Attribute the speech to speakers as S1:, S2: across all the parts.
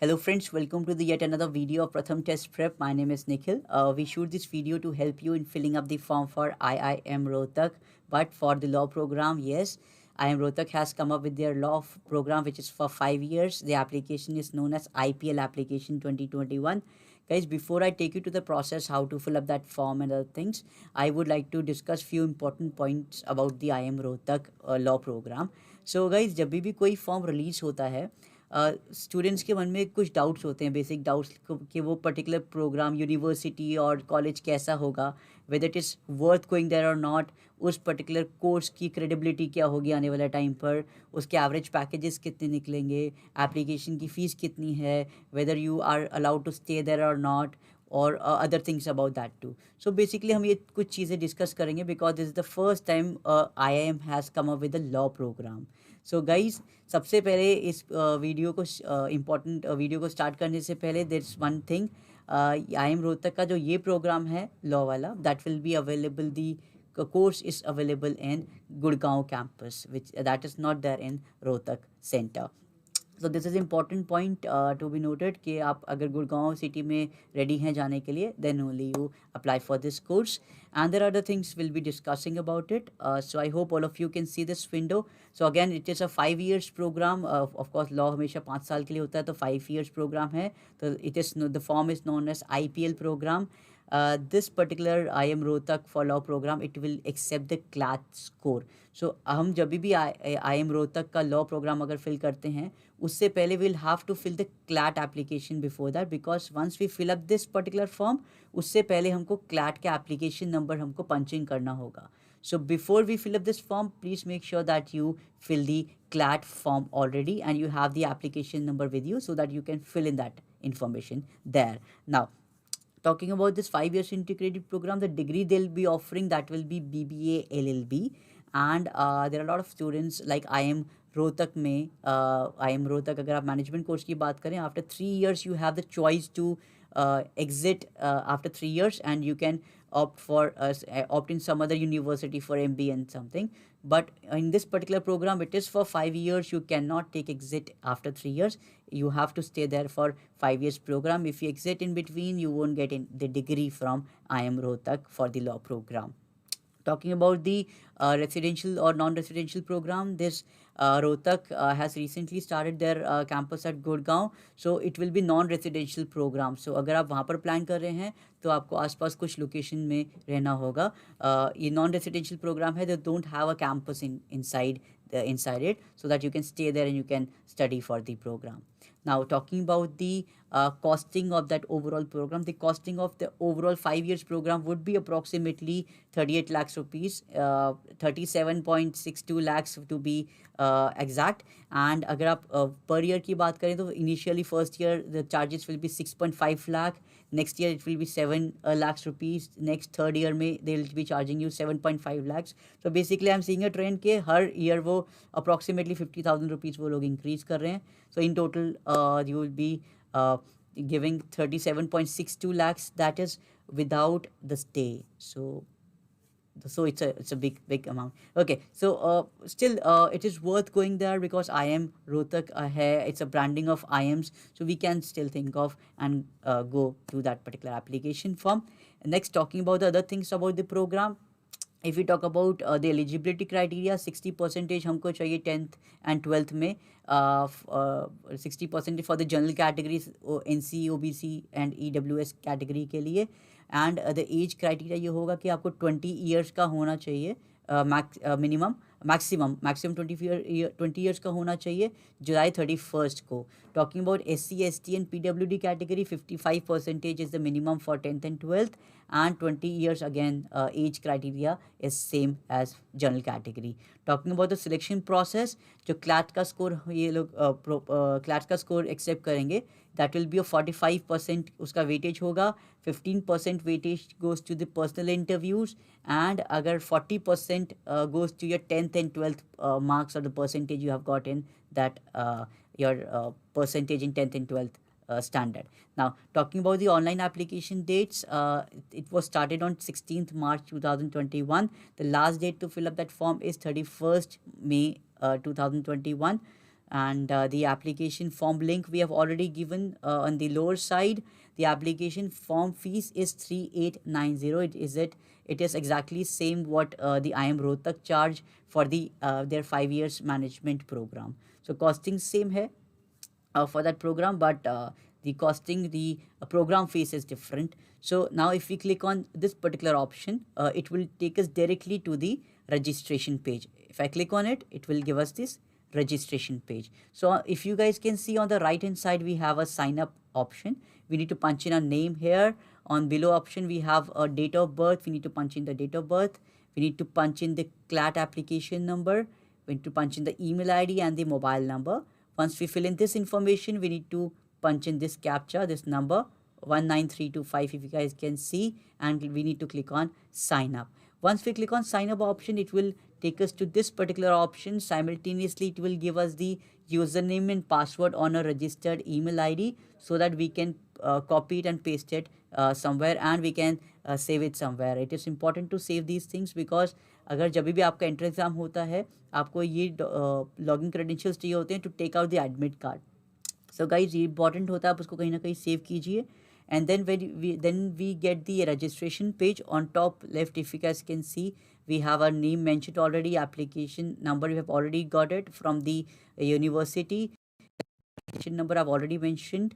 S1: Hello friends, welcome to the yet another video of Pratham Test Prep. My name is Nikhil. We shoot this video to help you in filling up the form for IIM Rohtak, but for the law program, yes, IIM Rohtak has come up with their program which is for 5 years. The application is known as IPL application 2021. Guys, before I take you to the process how to fill up that form and other things, I would like to discuss few important points about the IIM Rohtak law program. So guys, जब भी कोई form release होता है, students के मन में कुछ doubts होते हैं, बेसिक डाउट्स कि वो पर्टिकुलर प्रोग्राम यूनिवर्सिटी और कॉलेज कैसा होगा, whether it is worth going there और नॉट, उस पर्टिकुलर कोर्स की क्रेडिबिलिटी क्या होगी आने वाले टाइम पर, उसके एवरेज पैकेजेस कितने निकलेंगे, एप्लीकेशन की फ़ीस कितनी है, whether you are allowed to stay there और नॉट, और other things about that too. So basically हम ये कुछ चीज़ें डिस्कस करेंगे because this is the first time IIM has come up with the law programme. So guys, सबसे पहले इस वीडियो को इम्पॉर्टेंट वीडियो को स्टार्ट करने से पहले there is one thing. IIM Rohtak का जो ये प्रोग्राम है लॉ वाला, that will be available the course is available in Gurgaon campus, which that is not there in Rohtak center. So this is important point to be noted कि आप अगर Gurgaon city में ready हैं जाने के लिए, then only you apply for this course and there other things will be discussing about it. So I hope all of you can see this window. So again it is a 5 years programme. Of course law हमेशा 5 साल के लिए होता है, तो 5 years programme है. तो it is the form is known as IPL programme. This particular IIM Rohtak for law program, it will accept the CLAT score. So हम जब भी IIM Rohtak का law program अगर fill करते हैं, उससे पहले we'll have to fill the CLAT application before that, because once we fill up this particular form, उससे पहले हमको CLAT के application number हमको punching करना होगा. So before we fill up this form, please make sure that you fill the CLAT form already and you have the application number with you so that you can fill in that information there. Now, talking about this 5 years integrated program, the degree they'll be offering, that will be BBA LLB. And there are a lot of students like IIM Rohtak में, IIM Rohtak अगर आप management course की बात करें, after 3 years you have the choice to exit after 3 years, and you can opt in some other university for MBA and something. But in this particular program, it is for 5 years. You cannot take exit after 3 years. You have to stay there for 5 years program. If you exit in between, you won't get the degree from IIM Rohtak for the law program. Talking about the residential or non-residential program, this Rohtak has recently started their campus at Gurgaon, so it will be non-residential program. So अगर आप वहाँ पर plan कर रहे हैं तो आपको आसपास कुछ लोकेशन में रहना होगा. ये non-residential program है, they don't have a campus inside it, so that you can stay there and you can study for the program. Now, talking about the costing of that overall program, the costing of the overall 5 years program would be approximately 38 lakhs rupees, 37.62 lakhs to be exact. And अगर आप per year की बात करें तो initially first year the charges will be 6.5 lakh. Next year it will be 7 lakhs rupees. Next third year में they will be charging you 7.5 lakhs. So basically I'm seeing a trend के हर year वो approximately 50,000 rupees वो लोग increase कर रहे हैं. So in total you will be giving 37.62 lakhs, that is without the stay. So it's a big amount. Okay, so still it is worth going there because IIM Rohtak hai, it's a branding of IIMs, so we can still think of and go to that particular application form. Next, talking about the other things about the program, if we talk about the eligibility criteria, 60 percentage हमको चाहिए 10th and 12th में, 60% for the general categories, NC, OBC and EWS category के लिए. And the age criteria ये होगा कि आपको 20 years का होना चाहिए, मैक्सिमम 20 ईयर्स का होना चाहिए जुलाई 31st को. Talking about SC ST and PWD category, 55% is the minimum for 10th and 12th, and 20 years again age criteria is same as general category. Talking about the selection process, जो CLAT का score ये लोग CLAT का score accept करेंगे, that will be a 45% उसका weightage होगा, 15% weightage goes to the personal interviews, and अगर 40% goes to your 10th and 12th marks or the percentage you have got in that your percentage in 10th and 12th standard. Now, talking about the online application dates, it was started on 16th March 2021. The last date to fill up that form is 31st May 2021. and the application form link we have already given on the lower side. The application form fees is 3890. It is exactly same what the IIM Rohtak charge for their 5 years management program. So costing same hai for that program, but the costing, the program fees is different. So now if we click on this particular option, it will take us directly to the registration page. If I click on it, it will give us this registration page. So if you guys can see on the right hand side, we have a sign up option. We need to punch in a name here. On below option, we have a date of birth. We need to punch in the date of birth. We need to punch in the CLAT application number. We need to punch in the email ID and the mobile number. Once we fill in this information, we need to punch in this captcha, this number 19325, if you guys can see, and we need to click on sign up. Once we click on sign up option, it will take us to this particular option. Simultaneously, it will give us the username and password on a registered email ID so that we can copy it and paste it somewhere, and we can save it somewhere. It is important to save these things because अगर जब भी आपका entrance exam होता है, आपको ये login credentials चाहिए होते हैं to take out the admit card. So guys ये इंपॉर्टेंट होता है, आप उसको कहीं ना कहीं सेव कीजिए. And then we get the registration page. On top left, if you guys can see, we have our name mentioned already, application number we have already got it from the university, application number I've already mentioned.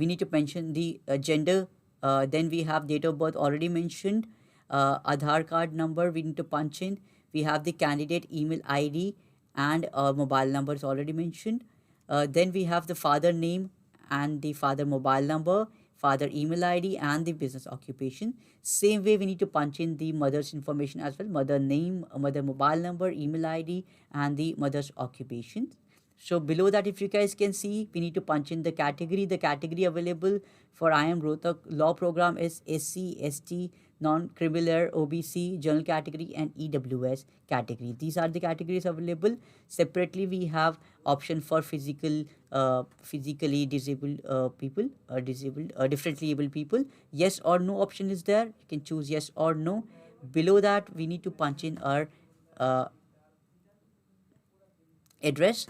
S1: We need to mention the gender, then we have date of birth already mentioned, Aadhaar card number we need to punch in, we have the candidate email ID and mobile numbers already mentioned. Then we have the father name and the father mobile number, father email ID and the business occupation. Same way we need to punch in the mother's information as well, mother name, mother mobile number, email ID and the mother's occupation. So below that, if you guys can see, we need to punch in the category. The category available for IIM Rohtak law program is SC, ST, non-criminal, OBC, general category and EWS category. These are the categories available. Separately, we have option for physically disabled people, differently able people. Yes or no option is there. You can choose yes or no. Below that, we need to punch in our address.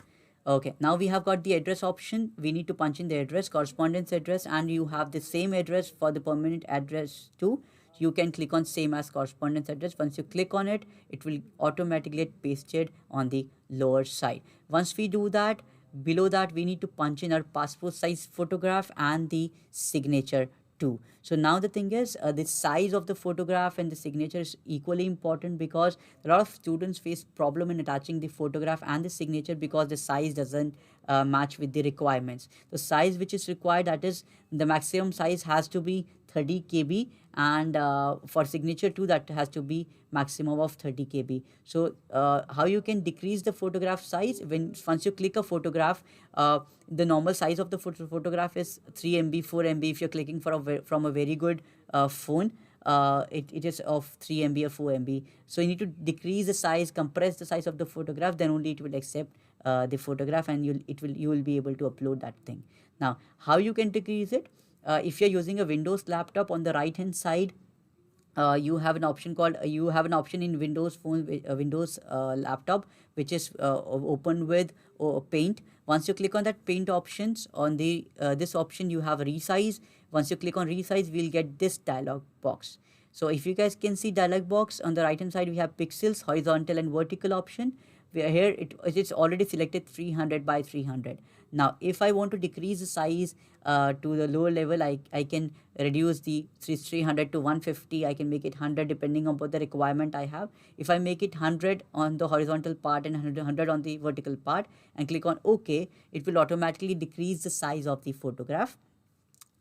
S1: Okay, now we have got the address option. We need to punch in the address, correspondence address, and you have the same address for the permanent address too. You can click on same as correspondence address. Once you click on it, it will automatically get pasted on the lower side. Once we do that, below that we need to punch in our passport size photograph and the signature too. So now the thing is, the size of the photograph and the signature is equally important because a lot of students face problem in attaching the photograph and the signature because the size doesn't match with the requirements. The size which is required, that is the maximum size has to be 30 KB, and for signature too, that has to be maximum of 30 KB. So how you can decrease the photograph size? Once you click a photograph, the normal size of the photograph is 3 MB, 4 MB. If you're clicking from a very good phone, it is of 3 MB or 4 MB. So you need to decrease the size, compress the size of the photograph, then only it will accept the photograph, and you will be able to upload that thing. Now, how you can decrease it? If you're using a Windows laptop, on the right hand side, you have an option in Windows phone, Windows laptop, which is open with Paint. Once you click on that Paint options, on the this option you have resize. Once you click on resize, we'll get this dialog box. So if you guys can see dialog box, on the right hand side we have pixels, horizontal and vertical option. Where here it's already selected 300 by 300. Now if I want to decrease the size to the lower level, I can reduce the 300 to 150. I can make it 100 depending on what the requirement I have. If I make it 100 on the horizontal part and 100 on the vertical part and click on OK, it will automatically decrease the size of the photograph.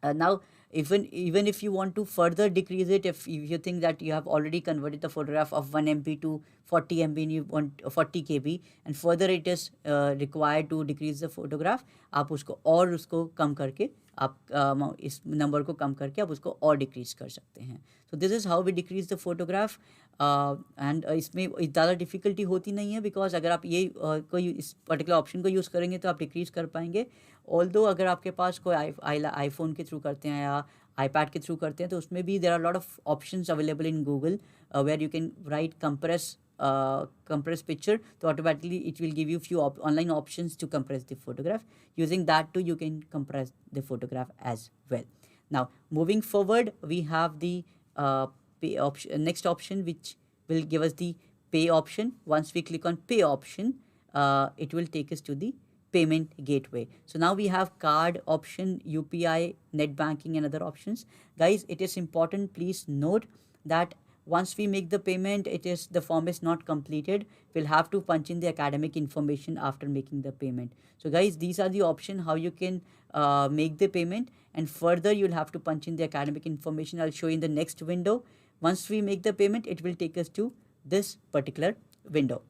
S1: Now even if you want to further decrease it, if you think that you have already converted the photograph of 1 MB to 40 MB and you want 40 KB, and further it is required to decrease the photograph, आप उसको कम करके आप इस number को कम करके आप उसको और डिक्रीज कर सकते हैं. So this is how we decrease the photograph. And इसमें ज़्यादा डिफ़िकल्टी होती नहीं है बिकॉज अगर आप ये कोई इस पर्टिकुलर ऑप्शन को यूज़ करेंगे तो आप डिक्रीज़ कर पाएंगे. ऑल्दो अगर आपके पास कोई आईफोन के थ्रू करते हैं या iPad के थ्रू करते हैं तो उसमें भी there are lot of options available in Google where you can write compress compress picture, so automatically it will give you few online options to compress the photograph. Using that too, you can compress the photograph as well. Now moving forward, we have the pay option, next option, which will give us the pay option. Once we click on pay option, it will take us to the payment gateway. So now we have card option, UPI, net banking, and other options. Guys, it is important, please note that once we make the payment, the form is not completed. We'll have to punch in the academic information after making the payment. So guys, these are the option how you can make the payment, and further you'll have to punch in the academic information. I'll show you in the next window. Once we make the payment, it will take us to this particular window.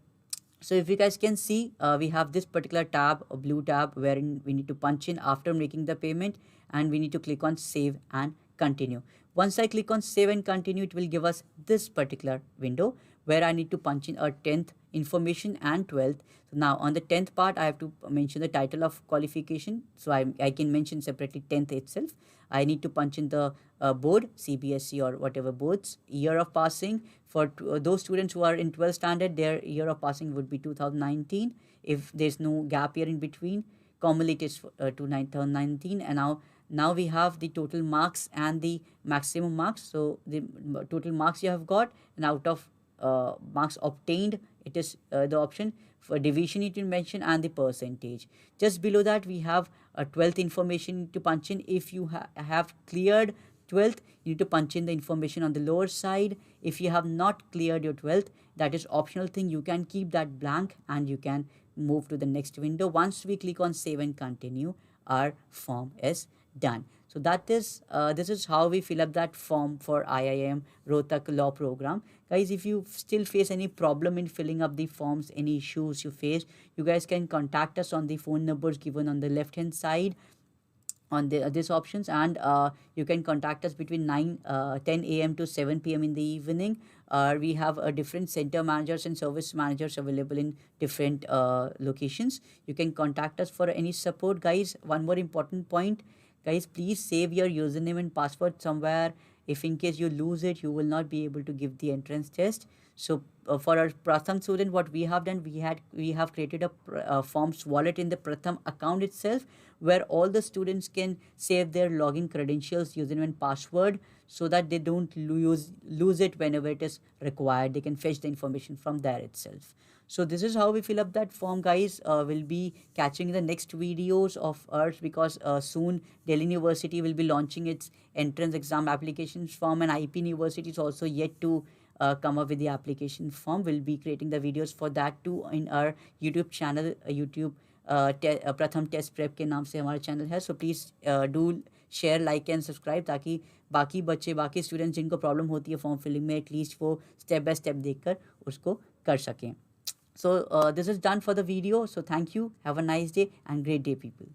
S1: So if you guys can see, we have this particular tab, a blue tab, wherein we need to punch in after making the payment, and we need to click on save and continue. Once I click on save and continue, it will give us this particular window where I need to punch in a 10th information and 12th. So now on the 10th part, I have to mention the title of qualification. So I can mention separately 10th itself. I need to punch in the board, CBSE or whatever boards, year of passing. For those students who are in 12th standard, their year of passing would be 2019. If there's no gap year in between, commonly it is 2019. And now we have the total marks and the maximum marks. So the total marks you have got, and out of marks obtained, it is the option for division you can mention, and the percentage. Just below that, we have a 12th information to punch in. If you have cleared 12th, you need to punch in the information on the lower side. If you have not cleared your 12th, that is optional thing. You can keep that blank and you can move to the next window. Once we click on save and continue, our form is done. So that is this is how we fill up that form for IIM Rohtak Law Program. Guys, if you still face any problem in filling up the forms, any issues you face, you guys can contact us on the phone numbers given on the left hand side on these options, and you can contact us between 10 a.m. to 7 p.m. in the evening. We have different center managers and service managers available in different locations. You can contact us for any support. Guys, one more important point, guys, please save your username and password somewhere. If in case you lose it, you will not be able to give the entrance test. So for our Pratham student, what we have done, we have created a Forms wallet in the Pratham account itself, where all the students can save their login credentials, username and password, so that they don't lose it whenever it is required. They can fetch the information from there itself. So this is how we fill up that form, guys. We'll be catching the next videos of ours, because soon Delhi University will be launching its entrance exam applications form, and IP University is also yet to come up with the application form. We'll be creating the videos for that too in our YouTube channel, YouTube प्रथम test prep के नाम से हमारा channel है. So please do share, like and subscribe, ताकि बाकी बच्चे, बाकी स्टूडेंट्स जिनको प्रॉब्लम होती है फॉर्म फिलिंग में, एटलीस्ट वो स्टेप बाय स्टेप देखकर उसको कर सकें. So this is done for the video. So thank you. Have a nice day and great day, people.